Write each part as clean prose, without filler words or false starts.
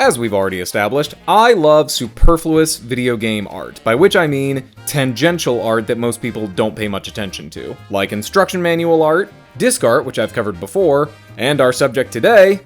As we've already established, I love superfluous video game art, by which I mean tangential art that most people don't pay much attention to, like instruction manual art, disc art, which I've covered before, and our subject today.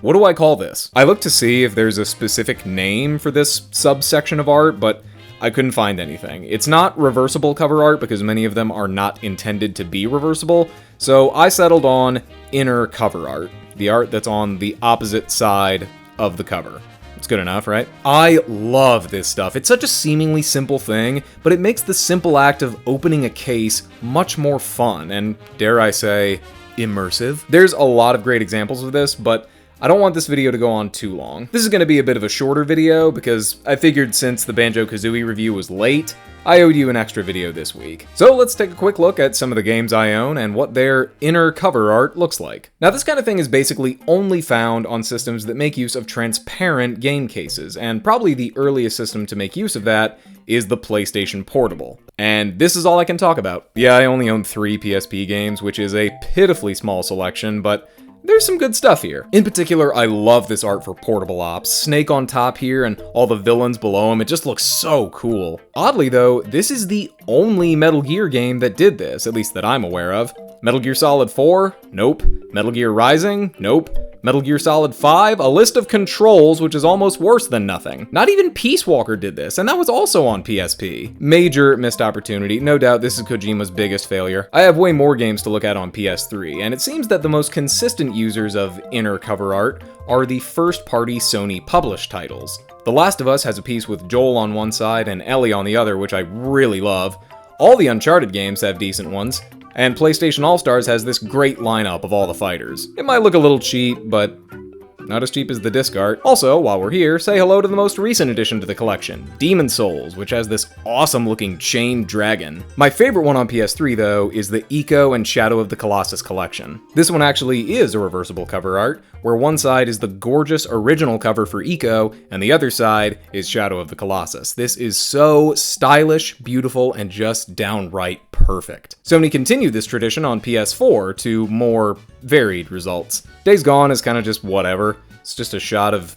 What do I call this? I looked to see if there's a specific name for this subsection of art, but I couldn't find anything. It's not reversible cover art because many of them are not intended to be reversible, so I settled on inner cover art, the art that's on the opposite side of the cover. It's good enough, right? I love this stuff. It's such a seemingly simple thing, but it makes the simple act of opening a case much more fun and, dare I say, immersive. There's a lot of great examples of this, but I don't want this video to go on too long. This is going to be a bit of a shorter video because I figured since the Banjo-Kazooie review was late, I owed you an extra video this week. So let's take a quick look at some of the games I own and what their inner cover art looks like. Now this kind of thing is basically only found on systems that make use of transparent game cases, and probably the earliest system to make use of that is the PlayStation Portable. And this is all I can talk about. Yeah, I only own 3 PSP games, which is a pitifully small selection, but there's some good stuff here. In particular, I love this art for Portable Ops. Snake on top here and all the villains below him, it just looks so cool. Oddly though, this is the only Metal Gear game that did this, at least that I'm aware of. Metal Gear Solid 4? Nope. Metal Gear Rising? Nope. Metal Gear Solid 5? A list of controls, which is almost worse than nothing. Not even Peace Walker did this, and that was also on PSP. Major missed opportunity. No doubt this is Kojima's biggest failure. I have way more games to look at on PS3, and it seems that the most consistent users of inner cover art are the first-party Sony published titles. The Last of Us has a piece with Joel on one side and Ellie on the other, which I really love. All the Uncharted games have decent ones. And PlayStation All-Stars has this great lineup of all the fighters. It might look a little cheap, but not as cheap as the disc art. Also, while we're here, say hello to the most recent addition to the collection, Demon's Souls, which has this awesome-looking chained dragon. My favorite one on PS3, though, is the Ico and Shadow of the Colossus collection. This one actually is a reversible cover art, where one side is the gorgeous original cover for Ico, and the other side is Shadow of the Colossus. This is so stylish, beautiful, and just downright perfect. Sony continued this tradition on PS4 to more varied results. Days Gone is kind of just whatever. It's just a shot of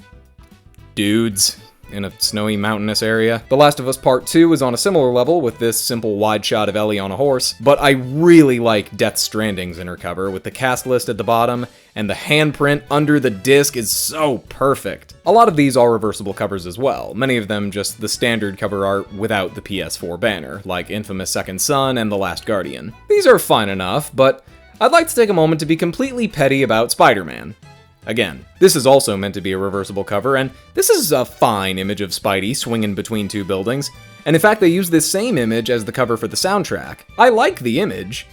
dudes in a snowy mountainous area. The Last of Us Part 2 is on a similar level with this simple wide shot of Ellie on a horse, but I really like Death Stranding's inner cover with the cast list at the bottom, and the handprint under the disc is so perfect. A lot of these are reversible covers as well, many of them just the standard cover art without the PS4 banner, like Infamous Second Son and The Last Guardian. These are fine enough, but I'd like to take a moment to be completely petty about Spider-Man. Again, this is also meant to be a reversible cover, and this is a fine image of Spidey swinging between two buildings, and in fact they use this same image as the cover for the soundtrack. I like the image,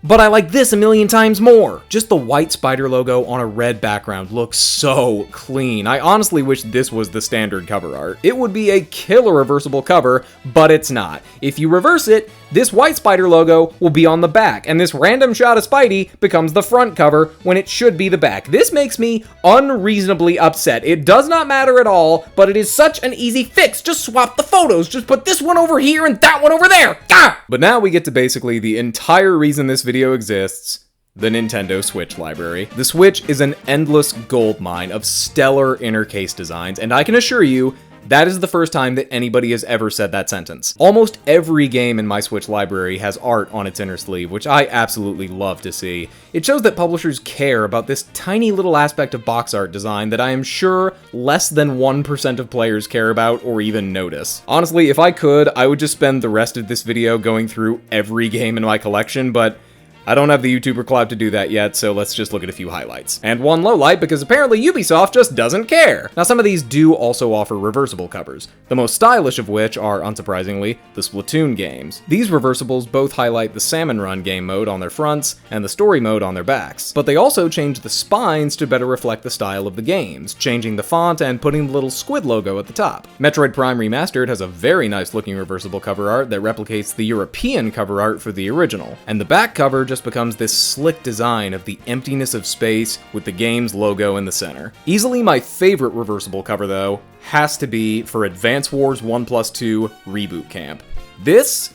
but I like this a million times more! Just the white spider logo on a red background looks so clean. I honestly wish this was the standard cover art. It would be a killer reversible cover, but it's not. If you reverse it, this white spider logo will be on the back, and this random shot of Spidey becomes the front cover when it should be the back. This makes me unreasonably upset. It does not matter at all, but it is such an easy fix. Just swap the photos. Just put this one over here and that one over there. Ah! But now we get to basically the entire reason this video exists, the Nintendo Switch library. The Switch is an endless goldmine of stellar inner case designs, and I can assure you, that is the first time that anybody has ever said that sentence. Almost every game in my Switch library has art on its inner sleeve, which I absolutely love to see. It shows that publishers care about this tiny little aspect of box art design that I am sure less than 1% of players care about or even notice. Honestly, if I could, I would just spend the rest of this video going through every game in my collection, but I don't have the YouTuber clout to do that yet, so let's just look at a few highlights. And one lowlight, because apparently Ubisoft just doesn't care! Now some of these do also offer reversible covers, the most stylish of which are, unsurprisingly, the Splatoon games. These reversibles both highlight the Salmon Run game mode on their fronts and the story mode on their backs, but they also change the spines to better reflect the style of the games, changing the font and putting the little squid logo at the top. Metroid Prime Remastered has a very nice looking reversible cover art that replicates the European cover art for the original, and the back cover just becomes this slick design of the emptiness of space with the game's logo in the center. Easily my favorite reversible cover though has to be for Advance Wars 1+2 Reboot Camp. This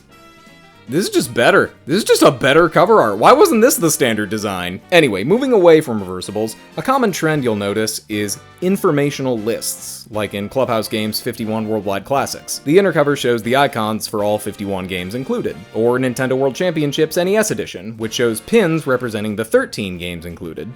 This is just better. This is just a better cover art. Why wasn't this the standard design? Anyway, moving away from reversibles, a common trend you'll notice is informational lists, like in Clubhouse Games' 51 Worldwide Classics. The inner cover shows the icons for all 51 games included, or Nintendo World Championships NES Edition, which shows pins representing the 13 games included.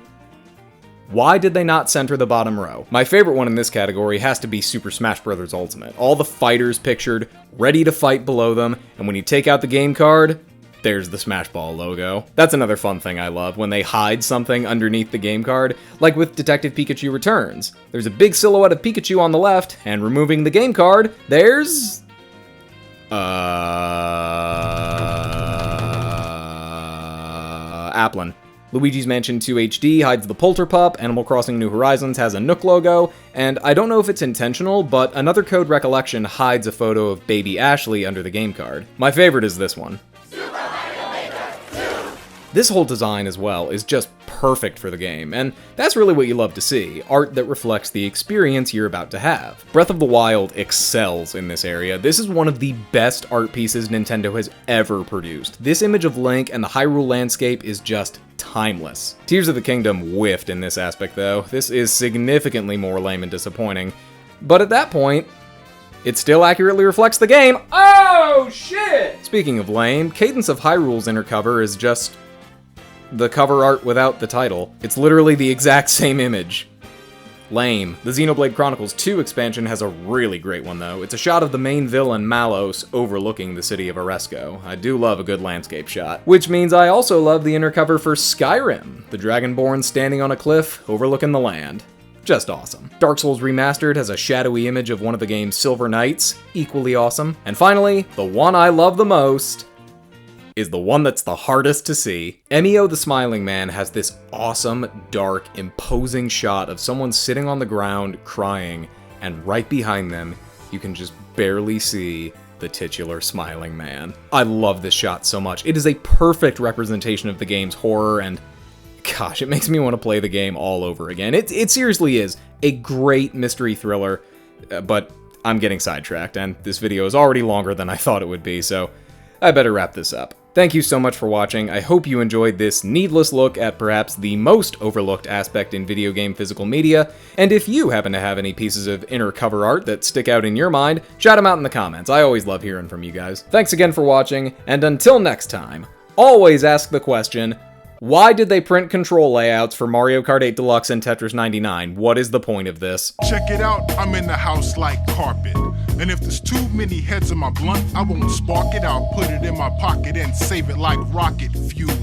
Why did they not center the bottom row? My favorite one in this category has to be Super Smash Bros. Ultimate. All the fighters pictured, ready to fight below them, and when you take out the game card, there's the Smash Ball logo. That's another fun thing I love, when they hide something underneath the game card, like with Detective Pikachu Returns. There's a big silhouette of Pikachu on the left, and removing the game card, there's... Applin. Luigi's Mansion 2 HD hides the Polterpup, Animal Crossing New Horizons has a Nook logo, and I don't know if it's intentional, but Another Code Recollection hides a photo of baby Ashley under the game card. My favorite is this one. This whole design as well is just perfect for the game, and that's really what you love to see, art that reflects the experience you're about to have. Breath of the Wild excels in this area. This is one of the best art pieces Nintendo has ever produced. This image of Link and the Hyrule landscape is just timeless. Tears of the Kingdom whiffed in this aspect though. This is significantly more lame and disappointing, but at that point, it still accurately reflects the game. Oh shit! Speaking of lame, Cadence of Hyrule's inner cover is just the cover art without the title. It's literally the exact same image. Lame. The Xenoblade Chronicles 2 expansion has a really great one though. It's a shot of the main villain Malos overlooking the city of Oresco. I do love a good landscape shot. Which means I also love the inner cover for Skyrim, the Dragonborn standing on a cliff overlooking the land. Just awesome. Dark Souls Remastered has a shadowy image of one of the game's Silver Knights, equally awesome. And finally, the one I love the most is the one that's the hardest to see. Emio the Smiling Man has this awesome, dark, imposing shot of someone sitting on the ground crying, and right behind them, you can just barely see the titular Smiling Man. I love this shot so much. It is a perfect representation of the game's horror, and gosh, it makes me want to play the game all over again. It seriously is a great mystery thriller, but I'm getting sidetracked, and this video is already longer than I thought it would be, so I better wrap this up. Thank you so much for watching. I hope you enjoyed this needless look at perhaps the most overlooked aspect in video game physical media, and if you happen to have any pieces of inner cover art that stick out in your mind, shout them out in the comments. I always love hearing from you guys. Thanks again for watching, and until next time, always ask the question, why did they print control layouts for Mario Kart 8 Deluxe and Tetris 99? What is the point of this? Check it out, I'm in the house like carpet. And if there's too many heads in my blunt, I won't spark it out, put it in my pocket and save it like rocket fuel.